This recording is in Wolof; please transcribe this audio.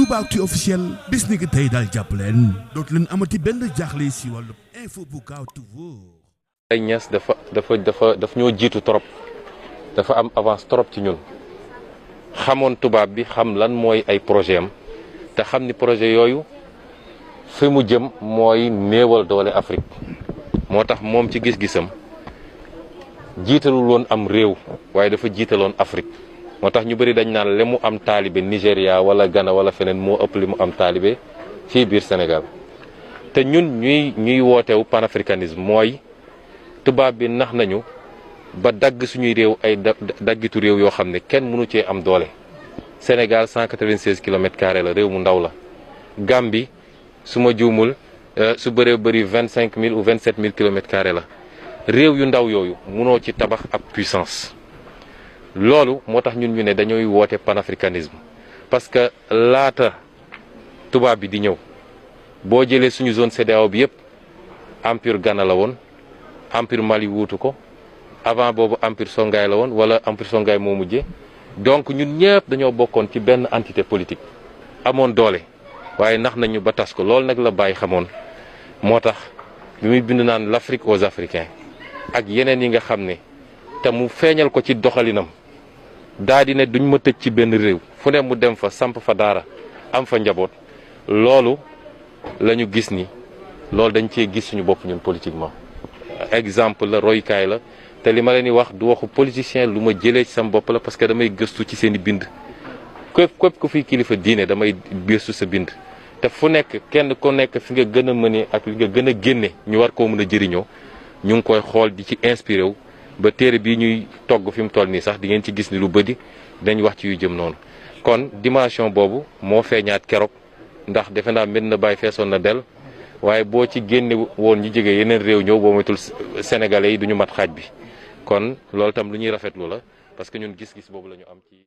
Toubactu officiel bis ni ki tey daal jàpp leen dootu leen amati benn jaaxle si wàllu info bu gaaw te wóor. ay Niass daf ñoo jiitu trop dafa am avance trop ci ñun xamoon tubaab bi xam lan mooy ay projet am te xam ni projet yooyu fi mu jëm mooy néewal doole Afrique moo tax moom ci gis-gisam jiitalul woon am réew waaye dafa jiitaloon Afrique moo tax ñu bëri dañ naan li mu am taalibe Nigéria wala Ghana wala feneen moo ëpp li mu am taalibe fii biir Sénégal te ñun ñuy wootewu panafricanisme mooy tubaab bi nax nañu ba dagg suñuy réew ay daggitu réew yoo xam ne kenn mënu cee am doole. Sénégal 196 kilomètres carrés la réew mu ndaw la Gambie su ma juumul su bëree bëri 25 000 ou 27 000 kilomètres carrés la réew yu ndaw yooyu mënoo ci tabax ab puissance. loolu moo tax ñun ñu ne dañuy woote panafricanisme parce que laata tubaab bi di ñëw boo jëlee suñu zone CEDEAO bi yëpp empire Ghana la woon empire Mali wuutu ko avant boobu empire Songhai la woon wala empire Songhai moo mujjee donc ñun ñëpp dañoo bokkoon ci benn entité politique amoon doole waaye nax nañu ba tas ko loolu nag la bàyyi xamoon moo tax bi muy bind naan l'Afrique aux Africains ak yeneen yi nga xam ne te mu feeñal ko ci doxalinam daa di ne duñ ma tëj ci benn réew fu ne mu dem fa samp fa daara am fa njaboot loolu la ñu gis ni loolu dañ cee gis suñu bopp ñun politiquement exemple la roykaay la te li ma leen di wax du waxu politicien lu ma jëlee ci sama bopp la parce que damay gëstu ci seen i bind képp ku fi kilifa diine damay gëstu sa bind te fu nekk kenn ku nekk fi nga gën a mënee ak li nga gën a génne ñu war koo mën a jëriñoo ñu ngi koy xool di ci inspiré wu ba téere bii ñuy togg fi mu toll nii sax di ngeen ci gis ni lu bëri dañ wax ci yu jëm noonu kon dimension boobu moo feeñaat keroog ndax defe naa Medina Baye feesoon na del waaye boo ci génne woon ñu jógee yeneen réew ñëw boo moytul sénégalais yi duñu mat xaaj bi kon loolu tam lu ñuy rafetlu la parce que ñun gis-gis boobu la ñu am ci